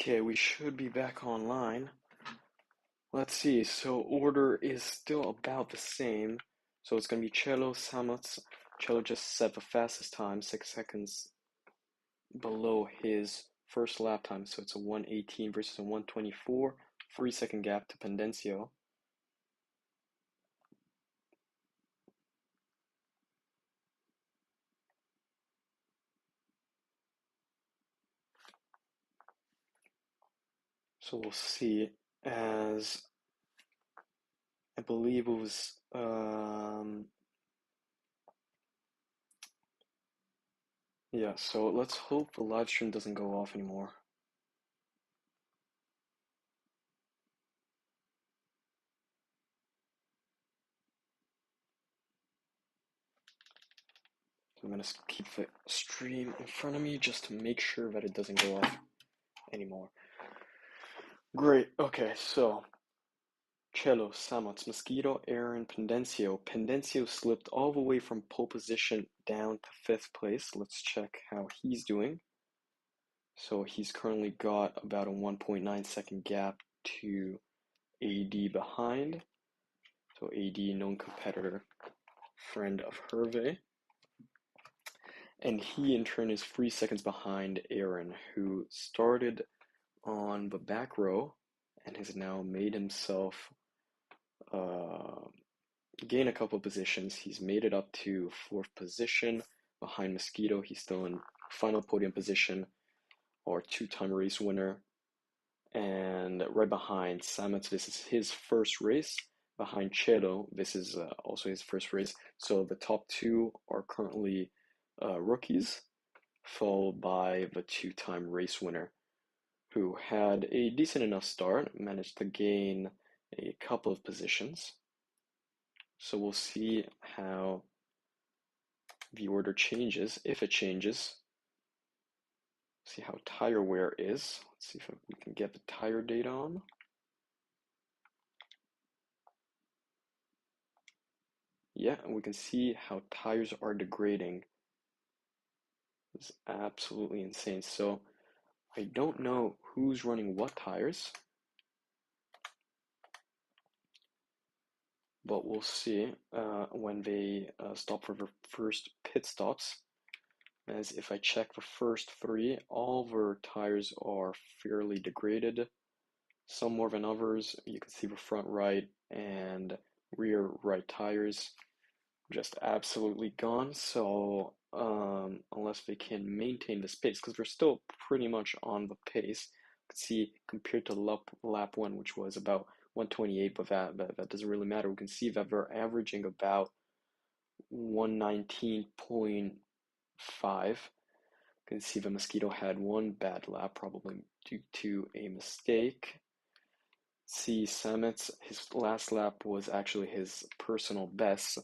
Okay, we should be back online. Let's see, so order is still about the same. So it's going to be Cello, Samuts. Cello just set the fastest time, 6 seconds below his first lap time. So it's a 1:18 versus a 1:24, 3-second gap to Pendencio. So we'll see, as I believe it was yeah, so let's hope the live stream doesn't go off anymore. I'm gonna keep the stream in front of me just to make sure that it doesn't go off anymore. Great, okay, so Cello, Samots, Mosquito, Aaron, Pendencio. Pendencio slipped all the way from pole position down to 5th place. Let's check how he's doing. So he's currently got about a 1.9 second gap to AD behind. So AD, known competitor, friend of Hervé. And he, in turn, is 3 seconds behind Aaron, who started on the back row and has now made himself gain a couple of positions. He's made it up to 4th position behind Mosquito. He's still in final podium position, or 2-time race winner. And right behind Samet, this is his first race. Behind Cello, this is also his first race. So the top two are currently rookies, followed by the 2-time race winner, who had a decent enough start, managed to gain a couple of positions. So we'll see how the order changes, if it changes. See how tire wear is. Let's see if we can get the tire data on. Yeah, and we can see how tires are degrading. It's absolutely insane. So I don't know who's running what tires, but we'll see when they stop for the first pit stops. As if I check the first three, all their tires are fairly degraded, some more than others. You can see the front right and rear right tires just absolutely gone. So unless they can maintain this pace, because they're still pretty much on the pace. You can see compared to lap one, which was about 128, but that doesn't really matter. We can see that they're averaging about 119.5. You can see the Mosquito had one bad lap, probably due to a mistake. See, Samet's, his last lap was actually his personal best.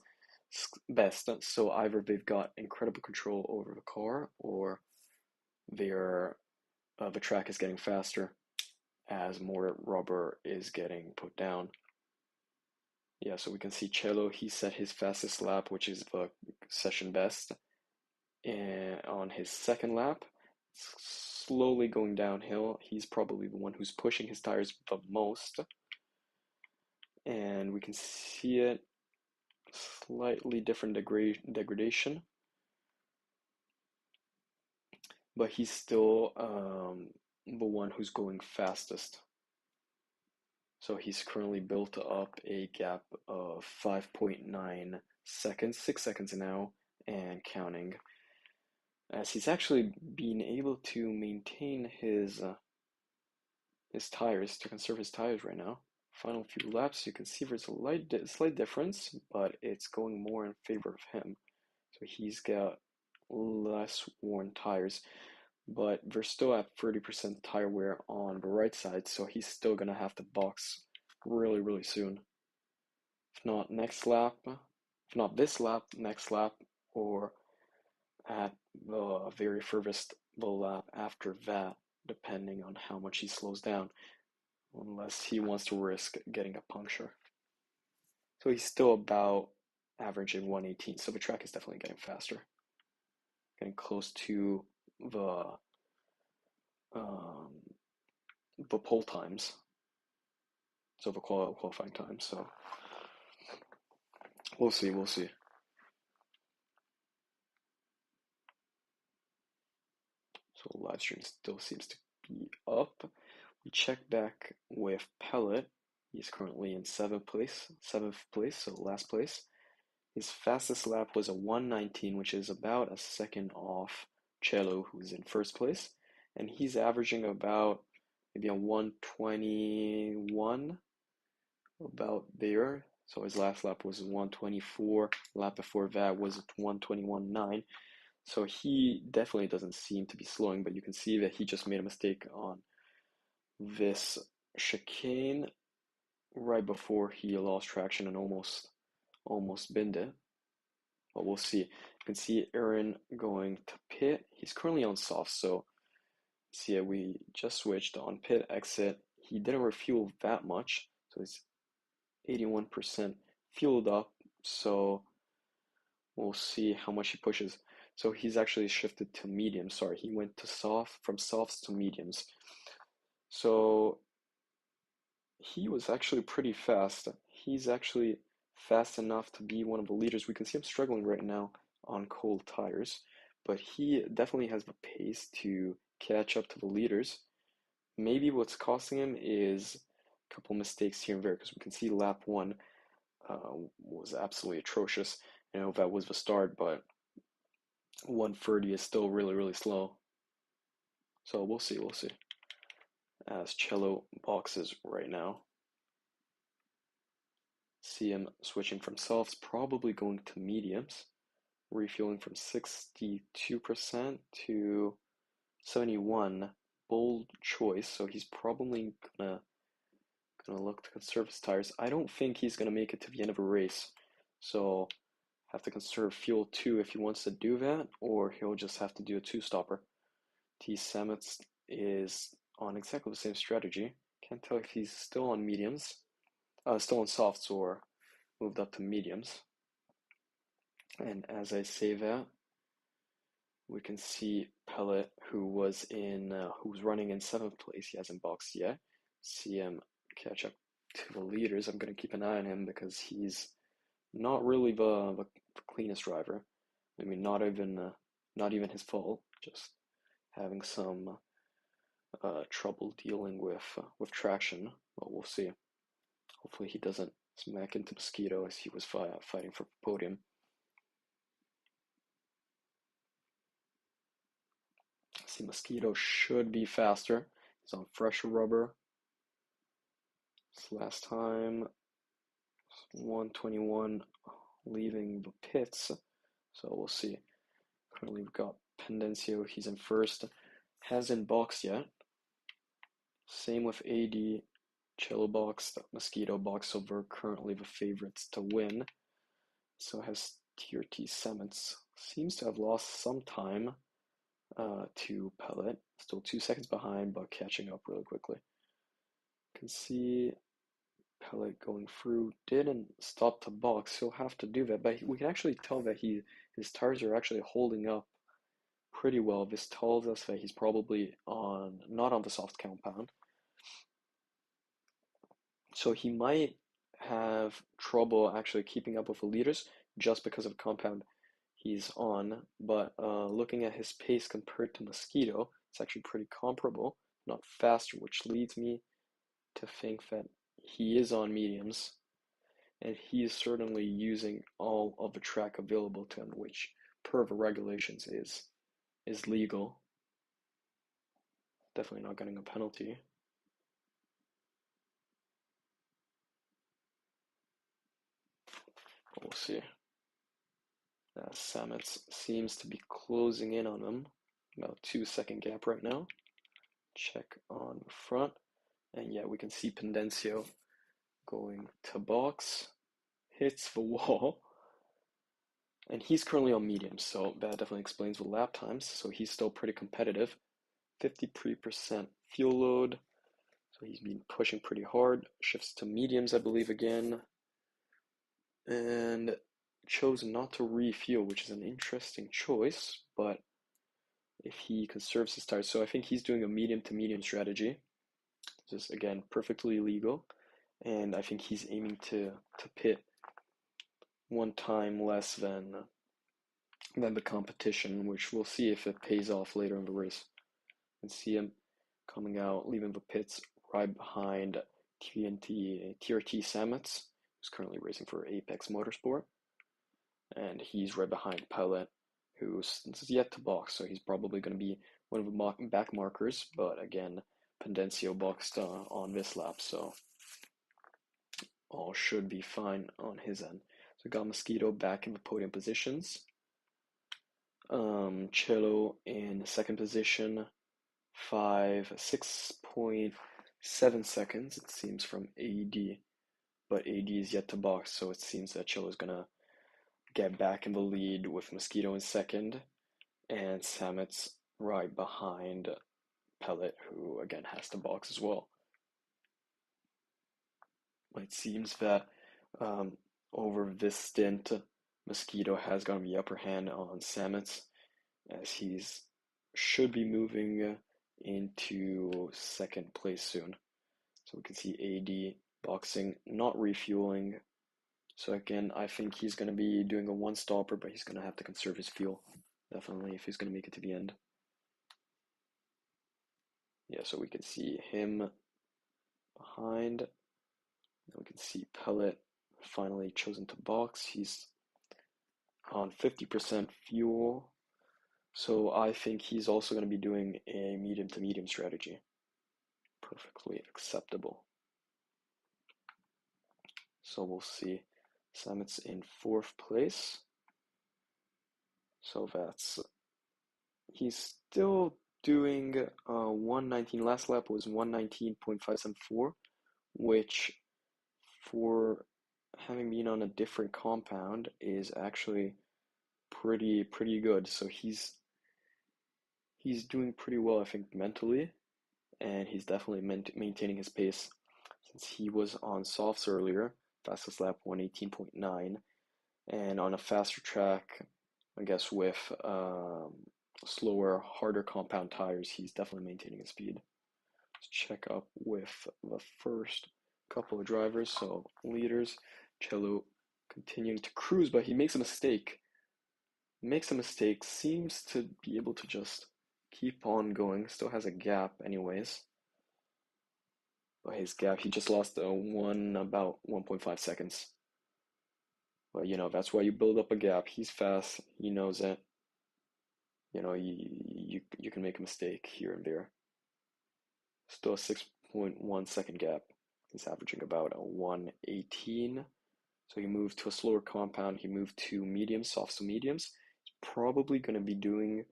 So either they've got incredible control over the car, or they're the track is getting faster as more rubber is getting put down. Yeah, so we can see Cello, he set his fastest lap, which is the session best, and on his second lap, slowly going downhill. He's probably the one who's pushing his tires the most, and we can see it, slightly different degradation, but he's still the one who's going fastest. So he's currently built up a gap of 5.9 seconds, 6 seconds now, and counting, as he's actually been able to maintain his tires, to conserve his tires right now. Final few laps, you can see there's a slight difference, but it's going more in favor of him. So he's got less worn tires, but they're still at 30% tire wear on the right side, so he's still gonna have to box really, really soon. If not next lap, if not this lap, next lap, or at the very furthest the lap after that, depending on how much he slows down, unless he wants to risk getting a puncture. So he's still about averaging 118, so the track is definitely getting faster, getting close to the the pole times, so the qualifying times. So we'll see, we'll see. So live stream still seems to be up. We check back with Pellet. He's currently in seventh place, so last place. His fastest lap was a 1:19, which is about a second off Cello, who's in first place, and he's averaging about maybe a 1:21, about there. So his last lap was 1:24. Lap before that was 1:21.9. So he definitely doesn't seem to be slowing, but you can see that he just made a mistake on this chicane right before he lost traction and almost binned it. But we'll see. You can see Aaron going to pit. He's currently on soft, so see, we just switched on pit exit. He didn't refuel that much, so he's 81% fueled up. So we'll see how much he pushes. So he's actually shifted to medium. Sorry, he went to soft, from softs to mediums. So he was actually pretty fast. He's actually fast enough to be one of the leaders. We can see him struggling right now on cold tires, but he definitely has the pace to catch up to the leaders. Maybe what's costing him is a couple mistakes here and there, because we can see lap one was absolutely atrocious. I know that was the start, but 1:30 is still really, really slow. So we'll see, we'll see. As Cello boxes right now. See him switching from softs, probably going to mediums, refueling from 62% to 71. Bold choice, so he's probably gonna look to conserve his tires. I don't think he's gonna make it to the end of a race, so have to conserve fuel too if he wants to do that, or he'll just have to do a two-stopper. T7 is on exactly the same strategy. Can't tell if he's still on mediums, still on softs, or moved up to mediums. And as I say that, we can see Pellet, who's running in seventh place. He hasn't boxed yet. See him catch up to the leaders. I'm gonna keep an eye on him because he's not really the cleanest driver. I mean, not even his fault. Just having some trouble dealing with traction. But we'll see. Hopefully, he doesn't smack into Mosquito as he was fighting for podium. See, Mosquito should be faster. He's on fresher rubber. This last time, 1:21, leaving the pits. So we'll see. Currently, we've got Pendencio. He's in first. Hasn't boxed yet. Same with AD. Cello boxed. Mosquito boxed. So they're currently the favorites to win. So has tier T7. Seems to have lost some time to Pellet. Still 2 seconds behind, but catching up really quickly. You can see Pellet going through. Didn't stop to box. He'll have to do that, but we can actually tell that his tires are actually holding up pretty well. This tells us that he's probably not on the soft compound. So he might have trouble actually keeping up with the leaders just because of the compound he's on. But looking at his pace compared to Mosquito, it's actually pretty comparable, not faster, which leads me to think that he is on mediums, and he is certainly using all of the track available to him, which per the regulations is legal. Definitely not getting a penalty. But we'll see. Sametz seems to be closing in on him. About 2 second gap right now. Check on the front. And yeah, we can see Pendencio going to box. Hits the wall. And he's currently on mediums, so that definitely explains the lap times. So he's still pretty competitive. 53% fuel load. So he's been pushing pretty hard. Shifts to mediums, I believe, again. And chose not to refuel, which is an interesting choice, but if he conserves his tires, so I think he's doing a medium to medium strategy. Just again, perfectly legal. And I think he's aiming to pit one time less than the competition, which we'll see if it pays off later in the race. And see him coming out, leaving the pits right behind TRT Sametz, who's currently racing for Apex Motorsport. And he's right behind Pellet, who's yet to box, so he's probably going to be one of the back markers. But again, Pendencio boxed on this lap, so all should be fine on his end. So we got Mosquito back in the podium positions. Cello in second position, 6.7 seconds, it seems, from AD. But AD is yet to box, so it seems that Cello is going to get back in the lead with Mosquito in second, and Sametz right behind Pellet, who again has to box as well. It seems that over this stint, Mosquito has gotten the upper hand on Sametz, as he's should be moving into second place soon. So we can see AD boxing, not refueling. So again, I think he's going to be doing a one-stopper, but he's going to have to conserve his fuel, definitely, if he's going to make it to the end. Yeah, so we can see him behind. We can see Pellet finally chosen to box. He's on 50% fuel. So I think he's also going to be doing a medium to medium strategy. Perfectly acceptable. So we'll see. Sametz in fourth place. So he's still doing 119. Last lap was 119.574, which for having been on a different compound is actually pretty good. So he's doing pretty well, I think, mentally, and he's definitely maintaining his pace since he was on softs earlier. Fastest lap 118.9, and on a faster track, I guess with slower, harder compound tires, he's definitely maintaining his speed. Let's check up with the first couple of drivers. So leaders, Cello continuing to cruise, but he makes a mistake. Seems to be able to just keep on going. Still has a gap anyways. But his gap, he just lost about 1.5 seconds. But that's why you build up a gap. He's fast. He knows it. You can make a mistake here and there. Still a 6.1 second gap. He's averaging about a 118. So he moved to a slower compound. He moved to mediums, softs to mediums. He's probably going to be doing,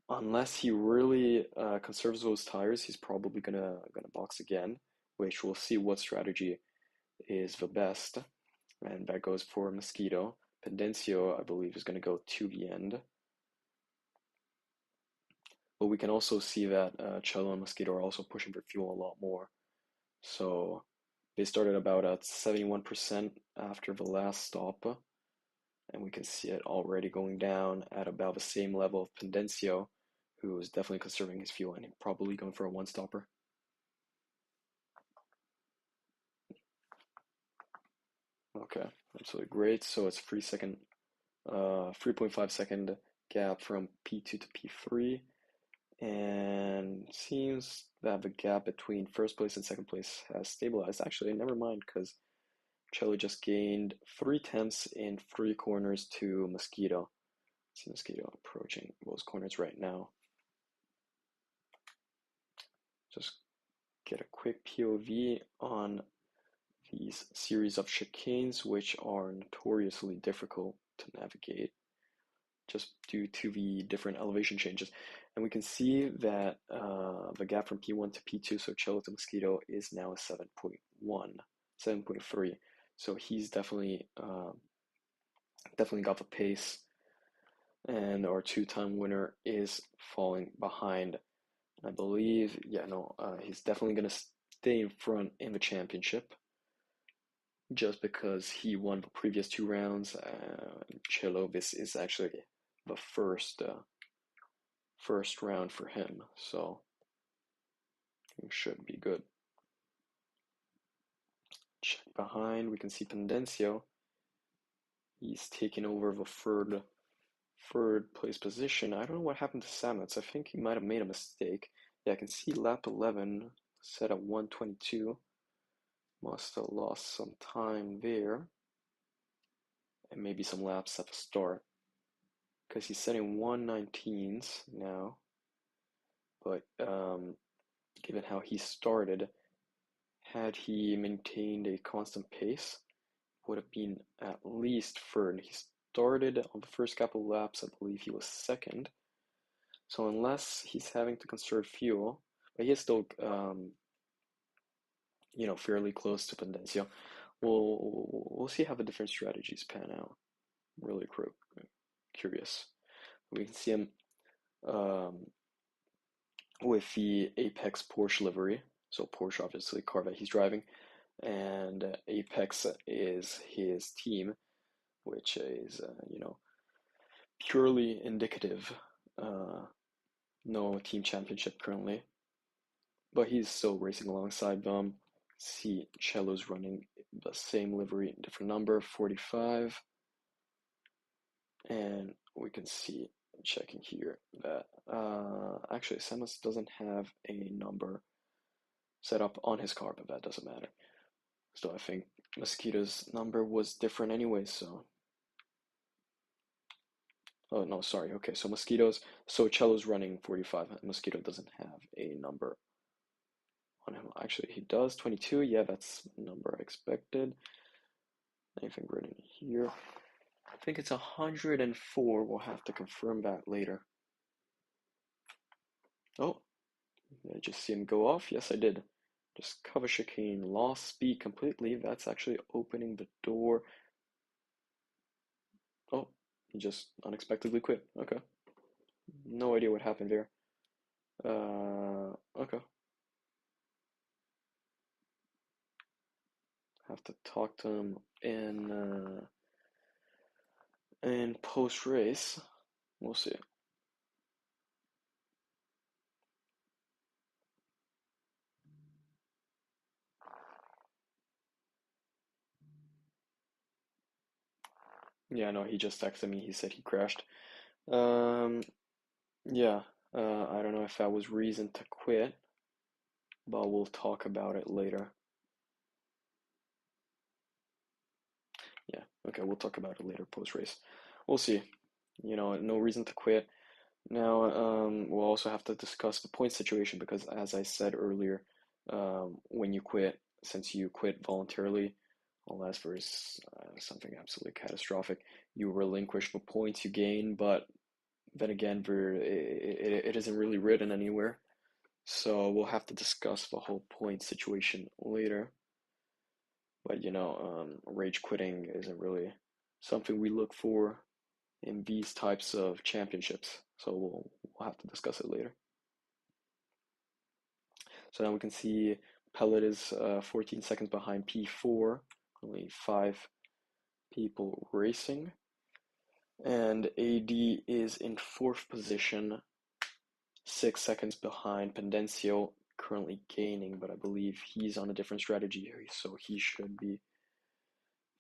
unless he really conserves those tires, he's probably gonna box again, which we'll see what strategy is the best. And that goes for Mosquito. Pendencio, I believe, is going to go to the end. But we can also see that Cello and Mosquito are also pushing for fuel a lot more. So they started about at 71% after the last stop. And we can see it already going down at about the same level of Pendencio, who is definitely conserving his fuel and probably going for a one-stopper. Okay, absolutely great. So it's 3.5 second gap from P2 to P3, and seems that the gap between first place and second place has stabilized. Actually, never mind, because Cello just gained 3/10 in 3 corners to Mosquito. See Mosquito approaching those corners right now. Just get a quick POV on these series of chicanes, which are notoriously difficult to navigate just due to the different elevation changes. And we can see that the gap from P1 to P2, so Cello to Mosquito, is now 7.1, 7.3. So he's definitely got the pace, and our two-time winner is falling behind. I believe, he's definitely going to stay in front in the championship, just because he won the previous 2 rounds. Cello, this is actually the first round for him. So everything should be good. Check behind, we can see Pendencio. He's taking over the third place position. I don't know what happened to Sametz. I think he might have made a mistake. Yeah, I can see lap 11 set at 122. Must have lost some time there. And maybe some laps at the start. Because he's setting 119s now. But given how he started, had he maintained a constant pace, would have been at least third. He started on the first couple of laps, I believe he was second. So unless he's having to conserve fuel, but he is still, fairly close to Pendencio. We'll see how the different strategies pan out. I'm really curious. We can see him with the Apex Porsche livery. So Porsche, obviously, car that he's driving, and Apex is his team, which is, purely indicative. No team championship currently, but he's still racing alongside them. See, Cello's running the same livery, different number, 45. And we can see, checking here, that actually Samus doesn't have a number set up on his car, but that doesn't matter. So I think Mosquito's number was different anyway, so. Oh, no, sorry. Okay, so Cello's running 45, and Mosquito doesn't have a number on him. Actually, he does, 22. Yeah, that's the number I expected. Anything written here? I think it's 104. We'll have to confirm that later. Oh, did I just see him go off? Yes, I did. Just cover chicane, lost speed completely. That's actually opening the door. Oh, he just unexpectedly quit. Okay. No idea what happened there. Okay. Have to talk to him in post race. We'll see. Yeah, no, he just texted me. He said he crashed. Yeah, I don't know if that was reason to quit, but we'll talk about it later. Yeah, okay, we'll talk about it later post race. We'll see. No reason to quit. Now, we'll also have to discuss the point situation because, as I said earlier, when you quit, since you quit voluntarily, unless there's something absolutely catastrophic, you relinquish the points you gain, but then again, it isn't really written anywhere. So we'll have to discuss the whole point situation later. But rage quitting isn't really something we look for in these types of championships. So we'll have to discuss it later. So now we can see Pellet is 14 seconds behind P4, only 5 people racing. And AD is in 4th position, 6 seconds behind Pendencio, currently gaining, but I believe he's on a different strategy here, so he should be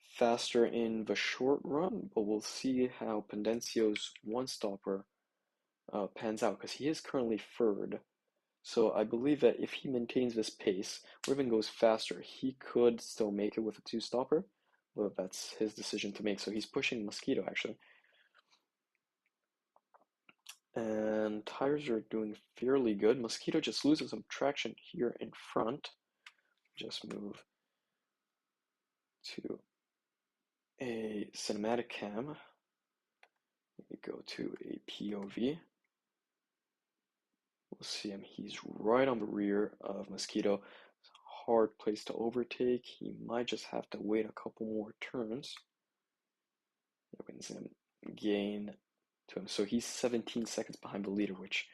faster in the short run, but we'll see how Pendencio's one-stopper pans out, because he is currently 3rd. So I believe that if he maintains this pace, or even goes faster, he could still make it with a 2-stopper, but that's his decision to make. So he's pushing Mosquito, actually. And tires are doing fairly good. Mosquito just loses some traction here in front. Just move to a cinematic cam. We go to a POV. We'll see him. He's right on the rear of Mosquito. It's a hard place to overtake. He might just have to wait a couple more turns. You can see him gain to him. So he's 17 seconds behind the leader, which,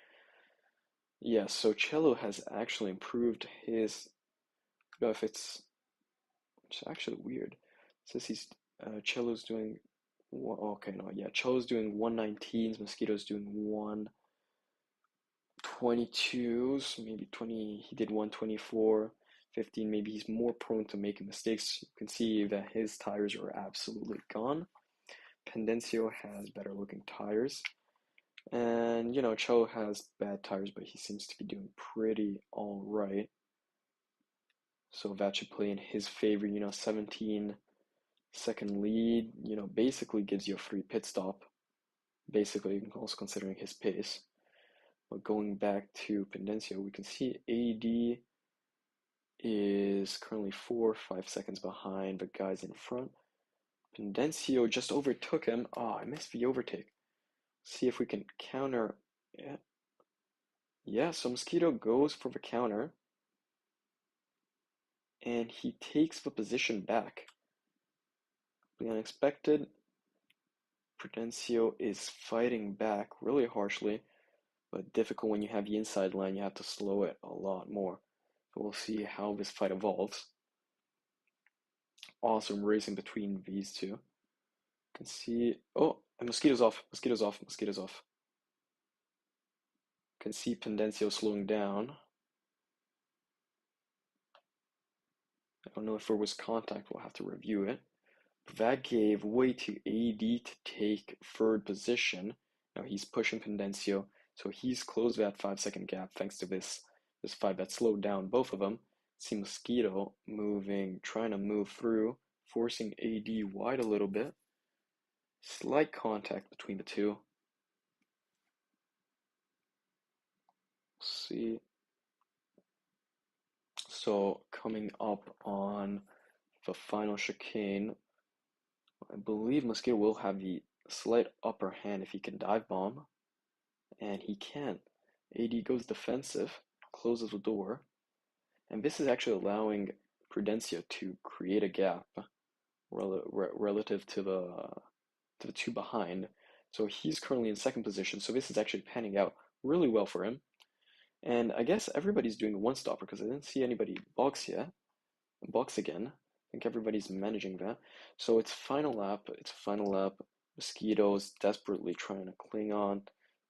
yeah, so Cello has actually improved his, I don't know if it's actually weird. It says he's, Cello's doing, okay, no, yeah, Cello's doing 119s, Mosquito's doing 22s, maybe 20, he did 124, 15, maybe he's more prone to making mistakes. You can see that his tires are absolutely gone. Pendencio has better looking tires. And, you know, Cho has bad tires, but he seems to be doing pretty all right. So that should play in his favor, you know, 17-second lead, you know, basically gives you a free pit stop. Basically, also considering his pace. But going back to Pendencio, we can see AD is currently 4 or 5 seconds behind the guys in front. Pendencio just overtook him. Oh, I missed the overtake. See if we can counter. Yeah. Yeah, so Mosquito goes for the counter. And he takes the position back. The unexpected. Prudencio is fighting back really harshly, but difficult when you have the inside line. You have to slow it a lot more. So we'll see how this fight evolves. Awesome racing between these two. Can see, oh, and Mosquito's off, Mosquito's off, Mosquito's off. Can see Pendencio slowing down. I don't know if there was contact, we'll have to review it. But that gave way to AD to take third position. Now he's pushing Pendencio, so he's closed that 5-second gap thanks to this fight that slowed down both of them. See Mosquito moving, trying to move through, forcing AD wide a little bit. Slight contact between the two. See. So coming up on the final chicane, I believe Mosquito will have the slight upper hand if he can dive bomb, and he can. AD goes defensive, closes the door, and this is actually allowing Prudencio to create a gap relative to the two behind. So he's currently in second position, so this is actually panning out really well for him. And I guess everybody's doing a one-stopper because I didn't see anybody box yet. Box again. I think everybody's managing that. So it's final lap. It's final lap. Mosquito's desperately trying to cling on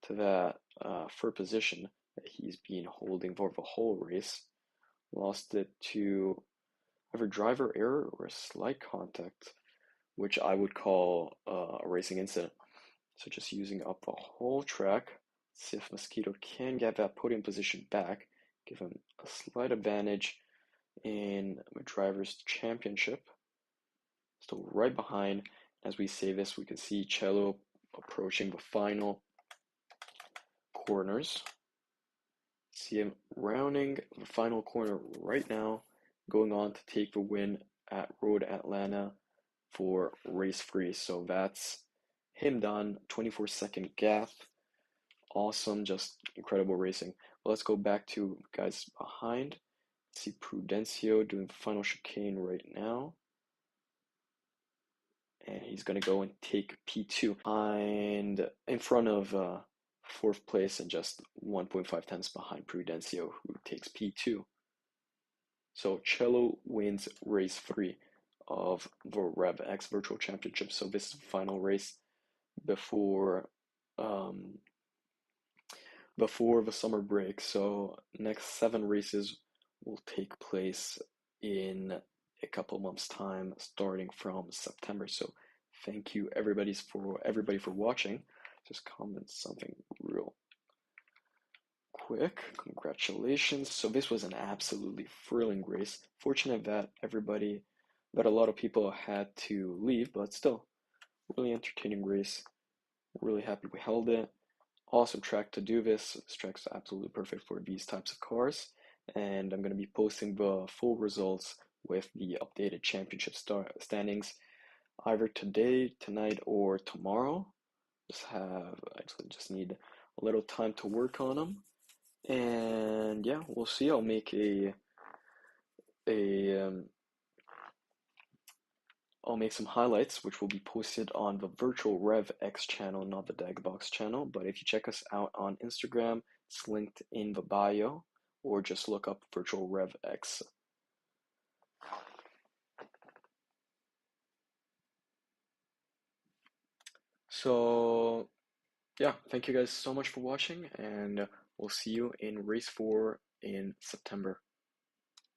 to that third position that he's been holding for the whole race. Lost it to either driver error or a slight contact, which I would call a racing incident. So just using up the whole track. See if Mosquito can get that podium position back, give him a slight advantage in the Drivers' Championship. Still right behind. As we say this, we can see Cello approaching the final corners. See him rounding the final corner right now, going on to take the win at Road Atlanta for race 3. So that's him done. 24-second gap. Awesome, just incredible racing. Well, let's go back to guys behind. See Prudencio doing the final chicane right now. And he's going to go and take P2. And in front of fourth place and just 1.5 tenths behind Prudencio, who takes P2. So Cello wins race 3 of the RevX Virtual Championship. So this is the final race before the summer break. So next 7 races will take place in a couple months time, starting from September. So thank you everybody for watching. Just comment something real quick. Congratulations. So this was an absolutely thrilling race. Fortunate that a lot of people had to leave, but still, really entertaining race. Really happy we held it. Awesome track to do this. This track's absolutely perfect for these types of cars. And I'm going to be posting the full results with the updated championship standings either today, tonight, or tomorrow. Just need a little time to work on them. And yeah, we'll see. I'll make I'll make some highlights, which will be posted on the virtual RevX channel, not the Dagbox channel. But if you check us out on Instagram, it's linked in the bio, or just look up virtual RevX. So yeah, thank you guys so much for watching, and We'll see you in race 4 in September.